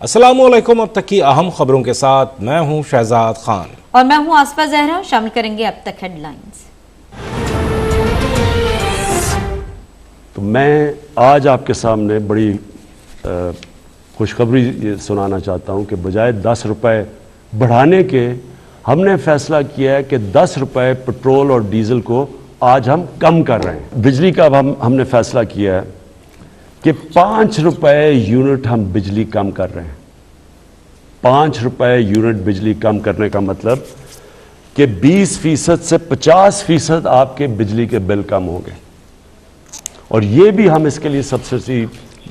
अस्सलामुअलैकुम। अब तक की अहम खबरों के साथ मैं हूं शहजाद खान और मैं हूं आसफा जहरा। शामिल करेंगे अब तक हेडलाइंस। तो मैं आज आपके सामने बड़ी खुशखबरी सुनाना चाहता हूं कि बजाय 10 रुपए बढ़ाने के हमने फैसला किया है कि 10 रुपए पेट्रोल और डीजल को आज हम कम कर रहे हैं। बिजली का अब हमने फैसला किया है कि 5 रुपए यूनिट हम बिजली कम कर रहे हैं। 5 रुपए यूनिट बिजली कम करने का मतलब कि 20% से 50% आपके बिजली के बिल कम होंगे। और ये भी हम इसके लिए सब्सिडी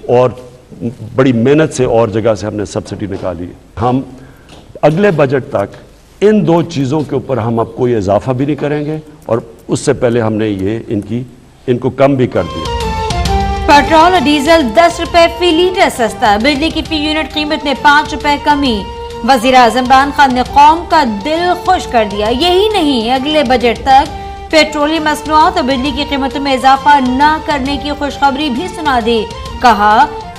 और बड़ी मेहनत से और जगह से हमने सब्सिडी निकाली है। हम अगले बजट तक इन दो चीज़ों के ऊपर हम अब कोई इजाफा भी नहीं करेंगे और उससे पहले हमने ये इनको कम भी कर दिया। पेट्रोल और डीजल 10 रुपए फी लीटर सस्ता, बिजली की फी यूनिट कीमत में 5 रुपए कमी। वजीर आज़म इमरान खान ने कौम का दिल खुश कर दिया। यही नहीं, अगले बजट तक पेट्रोलियम मसनूआत और बिजली की कीमतों में इजाफा न करने की खुशखबरी भी सुना दी। कहा,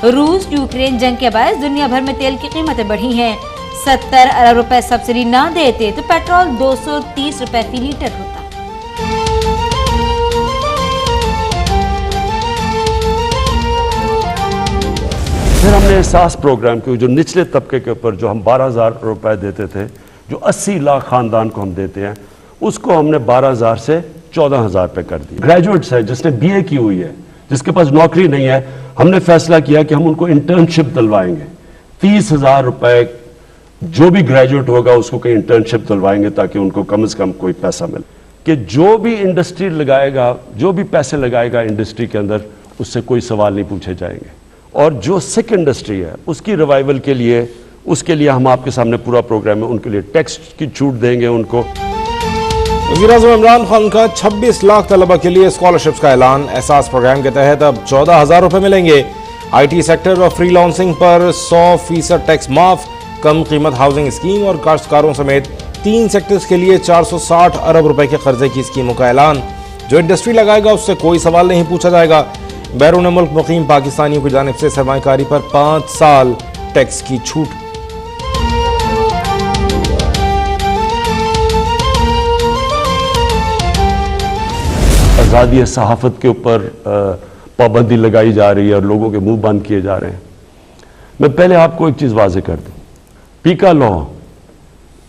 रूस यूक्रेन जंग के बायस दुनिया भर में तेल की कीमतें बढ़ी हैं। 70 अरब रुपए सब्सिडी ना देते तो पेट्रोल 230 रुपए फी लीटर होता। फिर हमने एहसास प्रोग्राम की जो निचले तबके के ऊपर जो हम 12,000 रुपए देते थे, जो 80 लाख खानदान को हम देते हैं, उसको हमने 12,000 से 14,000 पे कर दिया। ग्रेजुएट्स है जिसने बीए की हुई है, जिसके पास नौकरी नहीं है, हमने फैसला किया कि हम उनको इंटर्नशिप दिलवाएंगे। 30,000 रुपए जो भी ग्रेजुएट होगा उसको कहीं इंटर्नशिप दिलवाएंगे ताकि उनको कम से कम कोई पैसा मिले। कि जो भी इंडस्ट्री लगाएगा, जो भी पैसे लगाएगा इंडस्ट्री के अंदर, उससे कोई सवाल नहीं पूछे जाएंगे। और जो सिक इंडस्ट्री है उसकी रिवाइवल के लिए, उसके लिए हम आपके सामने पूरा प्रोग्राम है। उनके लिए टैक्स की छूट देंगे उनको। वज़ीर-ए-आज़म इमरान खान का 26 लाख तलबा के लिए स्कॉलरशिप्स का ऐलान। एहसास प्रोग्राम के तहत अब 14,000 रुपए मिलेंगे। IT सेक्टर और फ्रीलांसिंग पर 100% टैक्स माफ। कम कीमत हाउसिंग स्कीम और काश्तकारों समेत 3 सेक्टर्स के लिए 460 अरब रुपए के कर्जे की स्कीमों का ऐलान। जो इंडस्ट्री लगाएगा उससे कोई सवाल नहीं पूछा जाएगा। बैरून मुल्क मुकीम पाकिस्तानियों की जानिब से सरमायाकारी पर 5 साल टैक्स की छूट। आज़ादी सहाफ़त के ऊपर पाबंदी लगाई जा रही है और लोगों के मुंह बंद किए जा रहे हैं। मैं पहले आपको एक चीज़ वाज़ेह कर दूं, पीका लॉ,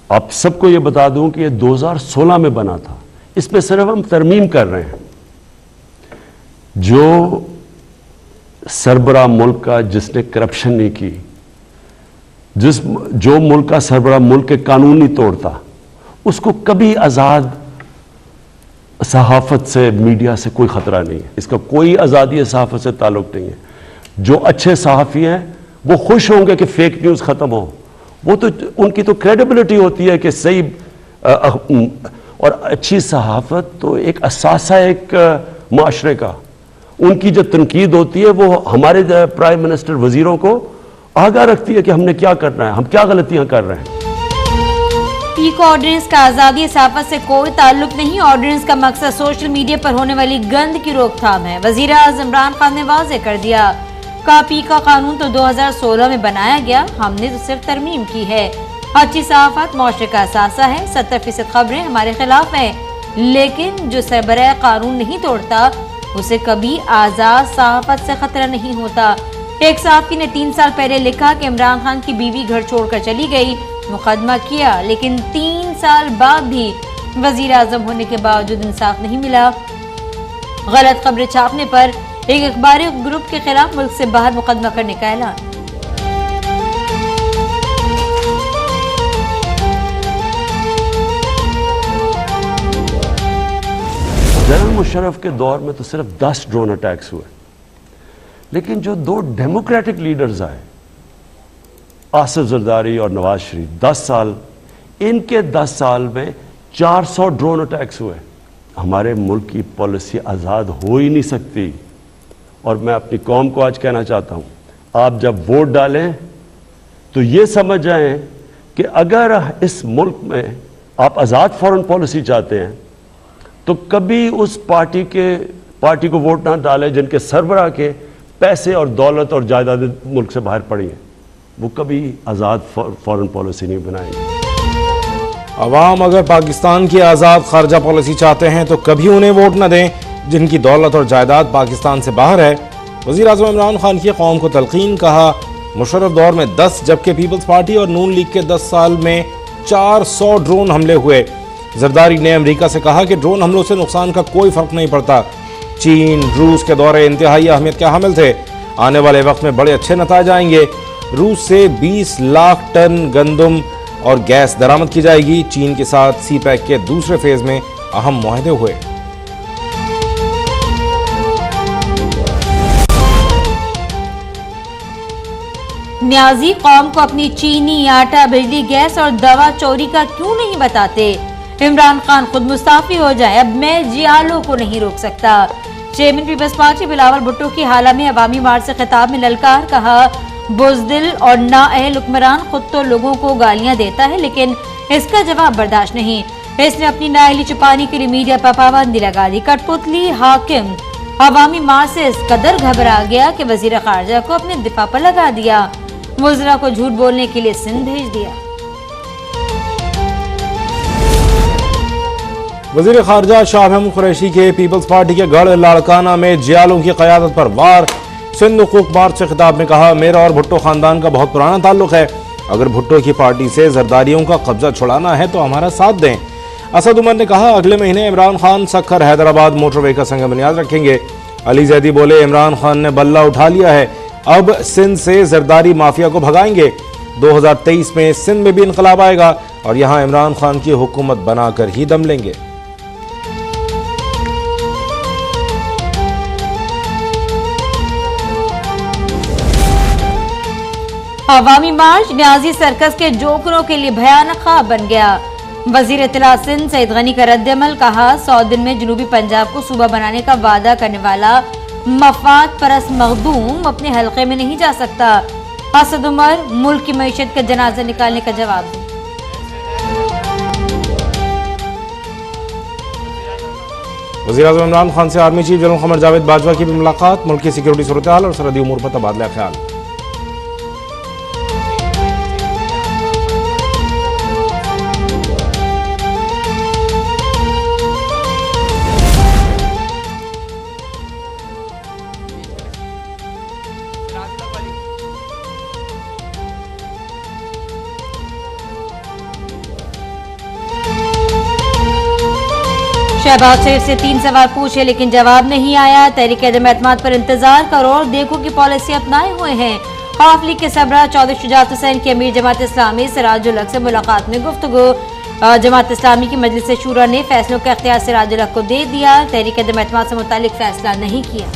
आप सबको ये बता दूं कि ये 2016 में बना था। इसमें सिर्फ हम तरमीम कर रहे हैं। जो सरबरा मुल्क का जिसने करप्शन नहीं की, जो मुल्क का सरबरा मुल्क के कानून नहीं तोड़ता, उसको कभी आज़ाद सहाफ़त से, मीडिया से कोई ख़तरा नहीं है। इसका कोई आज़ादी सहाफ़त से ताल्लुक़ नहीं है। जो अच्छे सहाफ़ी हैं वो खुश होंगे कि फेक न्यूज़ ख़त्म हो। वो तो उनकी तो क्रेडिबिलिटी होती है कि सही और अच्छी सहाफ़त तो एक असासा एक माशरे का। उनकी जो तनकीद होती है वो हमारे प्राइम मिनिस्टर वजीरों को आगाह रखती है कि हमने क्या करना है, हम क्या गलतियां कर रहे हैं। पीको ऑर्डिनेंस का आज़ादी सहाफ़त से कोई ताल्लुक नहीं। ऑर्डिनेंस का मकसद सोशल मीडिया पर होने वाली गंद की रोकथाम है। वज़ीर आज़म इमरान खान ने वाज़ेह कर दिया। का पीका कानून तो 2016 में बनाया गया, हमने तो सिर्फ तरमीम की है। अच्छी सहाफ़त मुआशरे का असासा है। 70% खबरें हमारे खिलाफ हैं, लेकिन जो सरबराह कानून नहीं तोड़ता उसे कभी आज़ाद सहाफ़त से खतरा नहीं होता। एक सहाफ़ी ने 3 साल पहले लिखा कि इमरान खान की बीवी घर छोड़कर चली गई, मुकदमा किया, लेकिन 3 साल बाद भी वज़ीर आज़म होने के बावजूद इंसाफ नहीं मिला। गलत खबरें छापने पर एक अखबारी ग्रुप के खिलाफ मुल्क से बाहर मुकदमा करने का ऐलान। जनरल मुशर्रफ के दौर में तो सिर्फ 10 ड्रोन अटैक्स हुए, लेकिन जो 2 डेमोक्रेटिक लीडर्स आए, आसिफ जरदारी और नवाज शरीफ, 10 साल, इनके 10 साल में 400 ड्रोन अटैक्स हुए। हमारे मुल्क की पॉलिसी आज़ाद हो ही नहीं सकती। और मैं अपनी कौम को आज कहना चाहता हूँ, आप जब वोट डालें तो ये समझ जाएं कि अगर इस मुल्क में आप आज़ाद फॉरेन पॉलिसी चाहते हैं तो कभी उस पार्टी को वोट ना डालें जिनके सरबराह के पैसे और दौलत और जायदादें मुल्क से बाहर पड़ी हैं। वो कभी आज़ाद फॉरेन पॉलिसी नहीं बनाएंगे। अवाम अगर पाकिस्तान की आज़ाद खारजा पॉलिसी चाहते हैं तो कभी उन्हें वोट न दें जिनकी दौलत और जायदाद पाकिस्तान से बाहर है। वज़ीर आज़म इमरान खान की कौम को तलकीन, कहा मुशर्रफ दौर में 10 जबकि पीपल्स पार्टी और नून लीग के 10 साल में 400 ड्रोन हमले हुए। जरदारी ने अमेरिका से कहा कि ड्रोन हमलों से नुकसान का कोई फर्क नहीं पड़ता। चीन रूस के दौरे इंतहाई अहमियत के हामिल थे, आने वाले वक्त में बड़े अच्छे नताइज आएंगे। रूस से 20 लाख टन गंदम और गैस दरामद की जाएगी। चीन के साथ सी पैक के दूसरे फेज में अहम मुआहदे हुए। न्याजी कौम को अपनी चीनी, आटा, बिजली, गैस और दवा चोरी का क्यों नहीं बताते? इमरान खान खुद मुस्ताफी हो जाए, अब मैं जियालों को नहीं रोक सकता। Chairman Peoples Party Bilawal Bhutto की हाल में अवामी मार्च से खिताब में ललकार, कहा बुज़दिल और नाअहल हुक्मरान खुद तो लोगों को गालियां देता है लेकिन इसका जवाब बर्दाश्त नहीं। इसने अपनी नाअहली छुपाने के लिए मीडिया पर पाबंदी लगा दी। कठपुतली हाकिम अवामी मार्च से इस कदर घबरा गया कि वजीर खारजा को अपने दिफा पर लगा दिया, मुजरा को झूठ बोलने के लिए सिंध भेज दिया। वजीर खारजा शाह महमूद कुरैशी के पीपल्स पार्टी के गढ़ लाड़काना में जियालों की क़यादत पर वार। सिंध हुकूक मार्च से खिताब में कहा मेरा और भुट्टो खानदान का बहुत पुराना ताल्लुक है, अगर भुट्टो की पार्टी से जरदारियों का कब्जा छुड़ाना है तो हमारा साथ दें। असद उमर ने कहा अगले महीने इमरान खान सक्खर हैदराबाद मोटरवे का संग बुनियाद रखेंगे। अली जैदी बोले इमरान खान ने बल्ला उठा लिया है, अब सिंध से जरदारी माफिया को भगाएंगे। 2023 में सिंध में भी इनकलाब आएगा और यहां इमरान खान की हुकूमत बनाकर ही दम लेंगे। अवामी मार्च न्याजी सर्कस के जोकरों के लिए भयानक ख्वाब बन गया। वजीर इत्तला सिंध सईद गनी का रद्द-ए-अमल, कहा 100 दिन में जनूबी पंजाब को सूबा बनाने का वादा करने वाला मफाद परस्त मखदूम अपने हल्के में नहीं जा सकता। असद उमर मुल्क की मईशत का जनाजा निकालने का जवाब दिया। वज़ीर आज़म इमरान खान से आर्मी चीफ जनरल क़मर जावेद बाजवा की भी मुलाकात, मुल्क की सिक्योरिटी सूरत हाल और सरहदी उमूर पर तबादला ख्याल। शहबाज शरीफ से 3 सवाल पूछे लेकिन जवाब नहीं आया। तहरीक अदम एतमाद पर इंतजार करो और देखो की पॉलिसी अपनाए हुए हैं। खौफ लीग के सरबराह चौधरी शुजात हुसैन की अमीर जमात इस्लामी सिराजुल हक से मुलाकात में गुफ्तगू। जमात इस्लामी की मजलिस शूरा ने फैसलों का इख्तियार सिराजुल हक को दे दिया, तहरीक अदम एतमाद से मुतालिक फैसला नहीं किया।